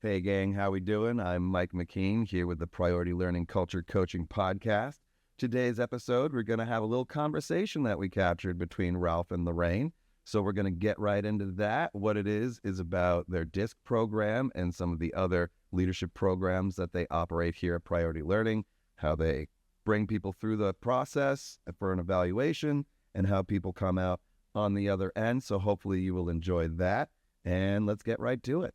Hey gang, how we doing? I'm Mike McKean here with the Priority Learning Culture Coaching Podcast. Today's episode, we're going to have a little conversation that we captured between Ralph and Lorraine. So we're going to get right into that. What it is about their DISC program and some of the other leadership programs that they operate here at Priority Learning, how they bring people through the process for an evaluation, and how people come out on the other end. So hopefully you will enjoy that. And let's get right to it.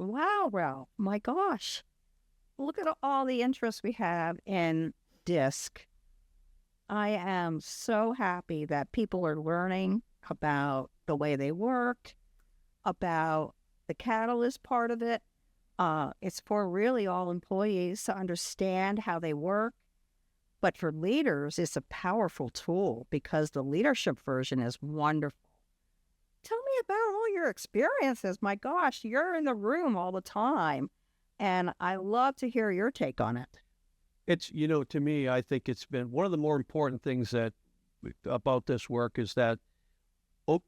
Wow, Ralph, my gosh. Look at all the interest we have in DISC. I am so happy that people are learning about the way they work, about the catalyst part of it. It's for really all employees to understand how they work. But for leaders, it's a powerful tool because the leadership version is wonderful. Tell me about all your experiences. My gosh, you're in the room all the time. And I love to hear your take on it. It's, to me, I think it's been one of the more important things about this work is that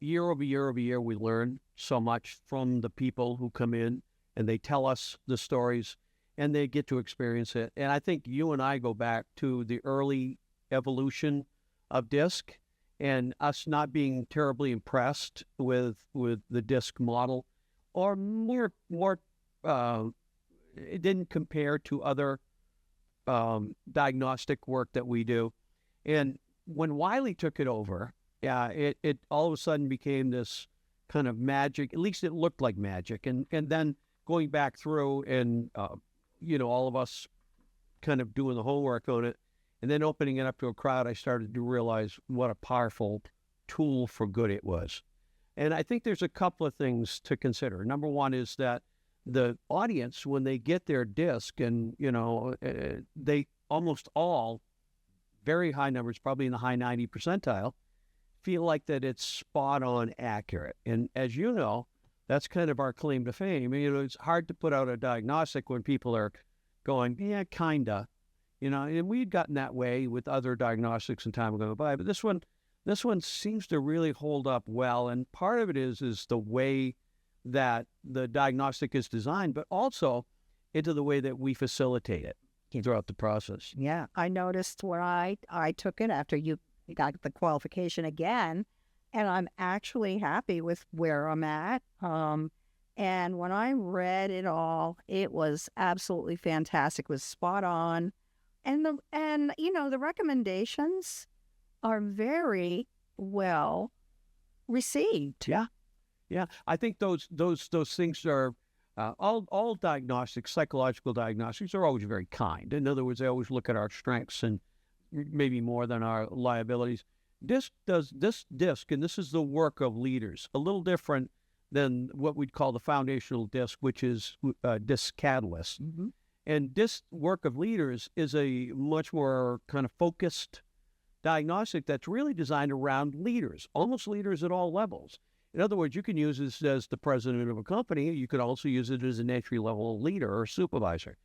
year over year, we learn so much from the people who come in and they tell us the stories and they get to experience it. And I think you and I go back to the early evolution of DISC and us not being terribly impressed with the DISC model, or more it didn't compare to other diagnostic work that we do. And when Wiley took it over, it all of a sudden became this kind of magic. At least it looked like magic. And then going back through and all of us kind of doing the homework on it, and then opening it up to a crowd, I started to realize what a powerful tool for good it was. And I think there's a couple of things to consider. Number one is that the audience, when they get their DISC, and, they almost all, very high numbers, probably in the high 90 percentile, feel like that it's spot on accurate. And as you know, that's kind of our claim to fame. It's hard to put out a diagnostic when people are going, yeah, kinda. And we'd gotten that way with other diagnostics in time ago by, but this one seems to really hold up well. And part of it is the way that the diagnostic is designed, but also into the way that we facilitate it throughout the process. Yeah, I noticed when I took it after you got the qualification again, and I'm actually happy with where I'm at. And when I read it all, it was absolutely fantastic. It was spot on. And the recommendations are very well received. Yeah. I think those things are all diagnostics, psychological diagnostics are always very kind. In other words, they always look at our strengths and maybe more than our liabilities. DISC does this DISC, and this is the work of leaders, a little different than what we'd call the foundational DISC, which is DISC Catalyst. Mm-hmm. And this work of leaders is a much more kind of focused diagnostic that's really designed around leaders, almost leaders at all levels. In other words, you can use this as the president of a company. You could also use it as an entry-level leader or supervisor.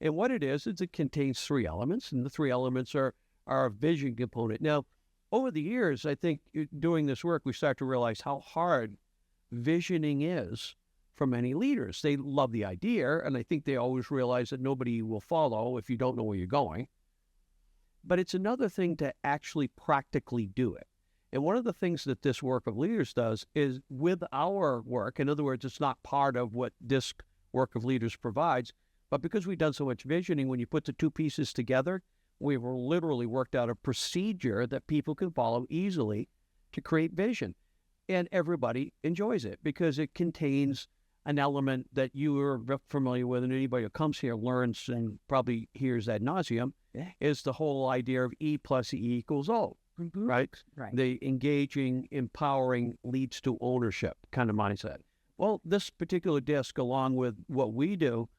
And what it is it contains three elements, and the three elements are a vision component. Now, over the years, I think doing this work, we start to realize how hard visioning is for many leaders. They love the idea, and I think they always realize that nobody will follow if you don't know where you're going. But it's another thing to actually practically do it. And one of the things that this work of leaders does is with our work, in other words, it's not part of what DISC work of leaders provides, but because we've done so much visioning, when you put the two pieces together, we've literally worked out a procedure that people can follow easily to create vision. And everybody enjoys it because it contains an element that you are familiar with, and anybody who comes here learns and probably hears ad nauseum, is the whole idea of E plus E equals O, Mm-hmm. right? Right. The engaging, empowering leads to ownership kind of mindset. Well, this particular DISC, along with what we do,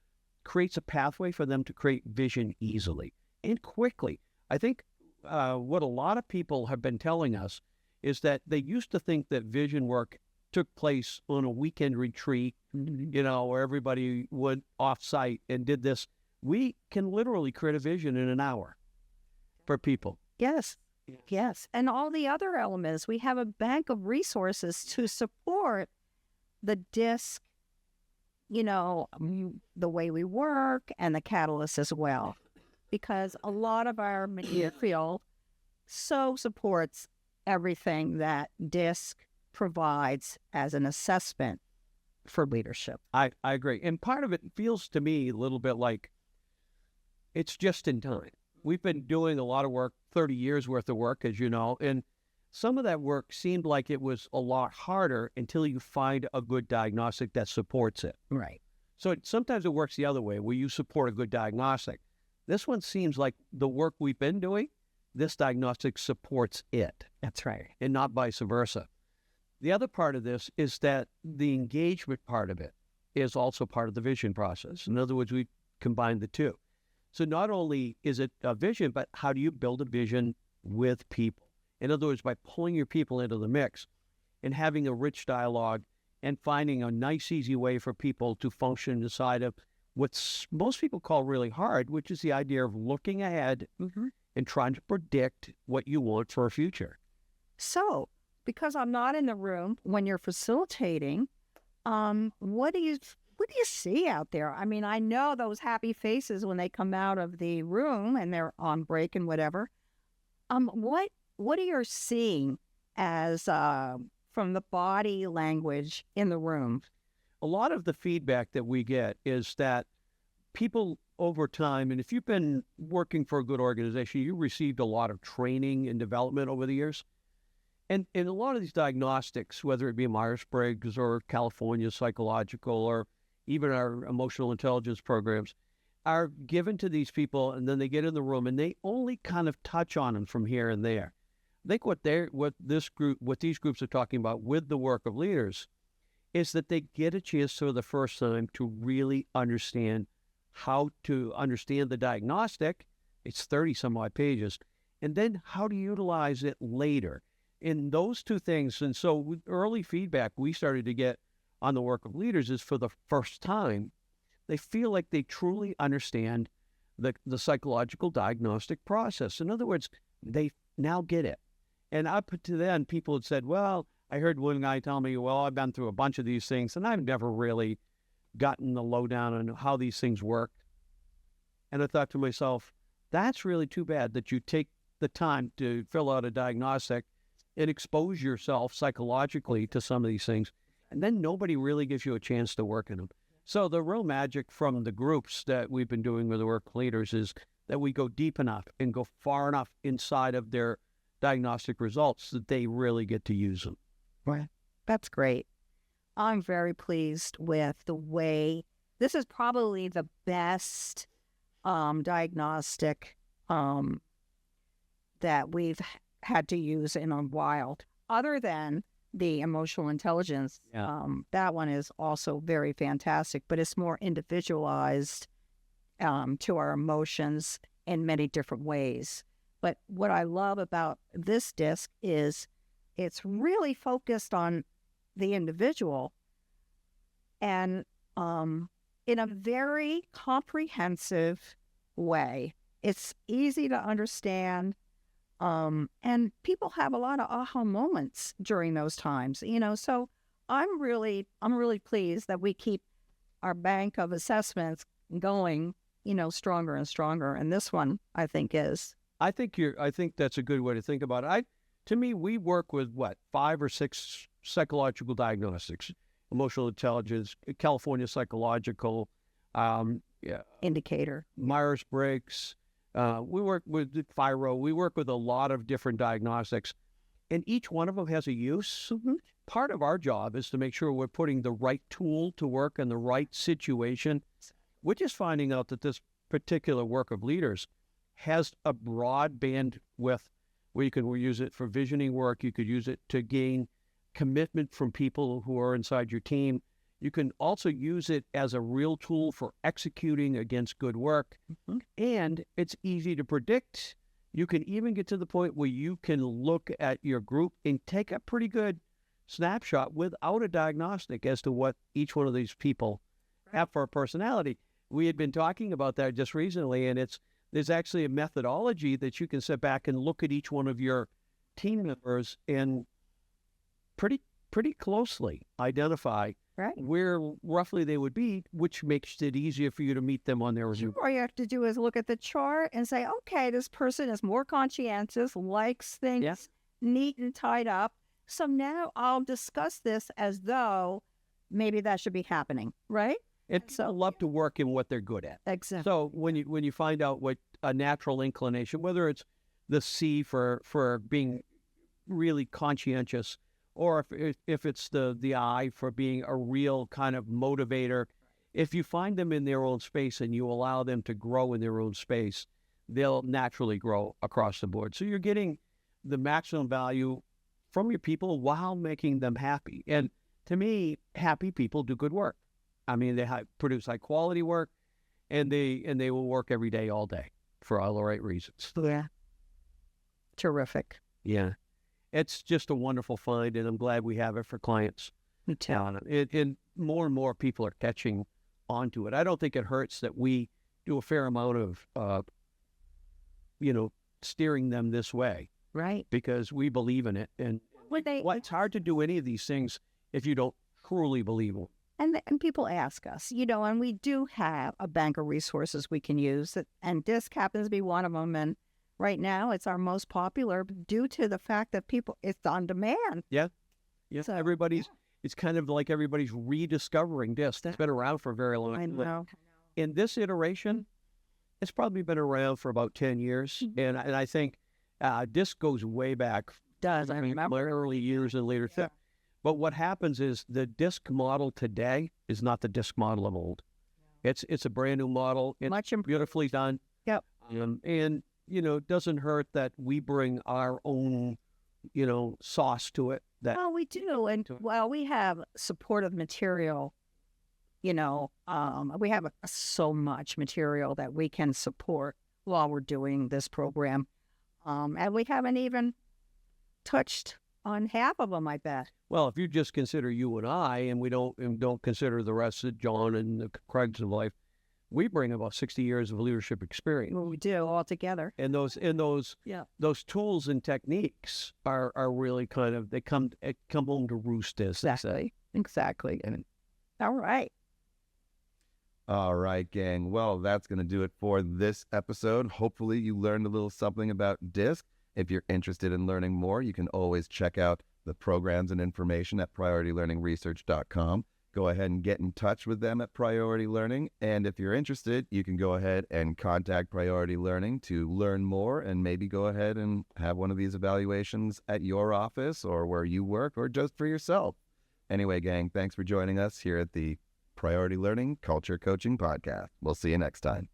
creates a pathway for them to create vision easily and quickly. I think what a lot of people have been telling us is that they used to think that vision work took place on a weekend retreat, where everybody went off-site and did this. We can literally create a vision in an hour for people. Yes. Yes. And all the other elements, we have a bank of resources to support the DISC the way we work and the catalyst as well, because a lot of our material so supports everything that DISC provides as an assessment for leadership. I agree. And part of it feels to me a little bit like it's just in time. We've been doing a lot of work, 30 years worth of work, as you know, and some of that work seemed like it was a lot harder until you find a good diagnostic that supports it. Right. So sometimes it works the other way, where you support a good diagnostic. This one seems like the work we've been doing, this diagnostic supports it. That's right. And not vice versa. The other part of this is that the engagement part of it is also part of the vision process. In other words, we combine the two. So not only is it a vision, but how do you build a vision with people? In other words, by pulling your people into the mix and having a rich dialogue and finding a nice, easy way for people to function inside of what most people call really hard, which is the idea of looking ahead and trying to predict what you want for a future. So, because I'm not in the room when you're facilitating, what do you see out there? I mean, I know those happy faces when they come out of the room and they're on break and whatever. What are you seeing as from the body language in the room? A lot of the feedback that we get is that people over time, and if you've been working for a good organization, you received a lot of training and development over the years. And in a lot of these diagnostics, whether it be Myers-Briggs or California Psychological or even our emotional intelligence programs, are given to these people, and then they get in the room and they only kind of touch on them from here and there. I think what these groups are talking about with the work of leaders is that they get a chance for the first time to really understand how to understand the diagnostic. It's 30 some odd pages, and then how to utilize it later. In those two things, and so with early feedback we started to get on the work of leaders is for the first time, they feel like they truly understand the psychological diagnostic process. In other words, they now get it. And up to then, people had said, well, I heard one guy tell me, well, I've been through a bunch of these things, and I've never really gotten the lowdown on how these things work. And I thought to myself, that's really too bad that you take the time to fill out a diagnostic and expose yourself psychologically to some of these things, and then nobody really gives you a chance to work in them. So the real magic from the groups that we've been doing with the work leaders is that we go deep enough and go far enough inside of their diagnostic results that they really get to use them. Right. That's great. I'm very pleased with the way this is probably the best diagnostic that we've had to use in a while, other than the emotional intelligence. Yeah. That one is also very fantastic, but it's more individualized to our emotions in many different ways. But what I love about this disc is it's really focused on the individual and in a very comprehensive way. It's easy to understand. And people have a lot of aha moments during those times, so I'm really pleased that we keep our bank of assessments going, stronger and stronger. And this one, I think is. I think that's a good way to think about it. To me, we work with 5 or 6 psychological diagnostics: emotional intelligence, California Psychological, Indicator, Myers-Briggs. We work with FIRO. We work with a lot of different diagnostics, and each one of them has a use. Mm-hmm. Part of our job is to make sure we're putting the right tool to work in the right situation. We're just finding out that this particular work of leaders has a broad bandwidth where you can use it for visioning work. You could use it to gain commitment from people who are inside your team. You can also use it as a real tool for executing against good work. Mm-hmm. And it's easy to predict. You can even get to the point where you can look at your group and take a pretty good snapshot without a diagnostic as to what each one of these people have for a personality. We had been talking about that just recently, and there's actually a methodology that you can sit back and look at each one of your team members and pretty pretty closely identify Right. where roughly they would be, which makes it easier for you to meet them on their new. All you have to do is look at the chart and say, okay, this person is more conscientious, likes things Yeah. neat and tied up. So now I'll discuss this as though maybe that should be happening, right? And So- people love to work in what they're good at. Exactly. So when you find out what a natural inclination, whether it's the C for being really conscientious, or if it's the I for being a real kind of motivator, if you find them in their own space and you allow them to grow in their own space, they'll naturally grow across the board. So you're getting the maximum value from your people while making them happy. And to me, happy people do good work. I mean, they produce high quality work, and they will work every day, all day, for all the right reasons. Yeah. Terrific. Yeah, it's just a wonderful find, and I'm glad we have it for clients. Me too. And more people are catching onto it. I don't think it hurts that we do a fair amount of, steering them this way, Right. because we believe in it. And Would they, it's hard to do any of these things if you don't truly believe them. and people ask us, and we do have a bank of resources we can use, and DISC happens to be one of them. And right now, it's our most popular due to the fact that it's on demand. Yeah, So, it's kind of like everybody's rediscovering DISC. It's been around for a very long I time. know. In this iteration, it's probably been around for about 10 years. And I think DISC goes way back. Does I remember? My early years and later. Yeah. But what happens is the DISC model today is not the DISC model of old. It's a brand new model. It's Much improved. beautifully done. Yep. And it doesn't hurt that we bring our own, sauce to it. That Oh, we do. And we have supportive material. We have so much material that we can support while we're doing this program. And we haven't even touched on half of them, I bet. Well, if you just consider you and I, and we don't consider the rest of John and the Craigs of life, we bring about 60 years of leadership experience. We do all together. And those tools and techniques are really kind of, they come home to roost, as they say. Exactly. All right. All right, gang. Well, that's going to do it for this episode. Hopefully you learned a little something about DISC. If you're interested in learning more, you can always check out the programs and information at PriorityLearningResearch.com. Go ahead and get in touch with them at Priority Learning. And if you're interested, you can go ahead and contact Priority Learning to learn more and maybe go ahead and have one of these evaluations at your office or where you work or just for yourself. Anyway, gang, thanks for joining us here at the Priority Learning Culture Coaching Podcast. We'll see you next time.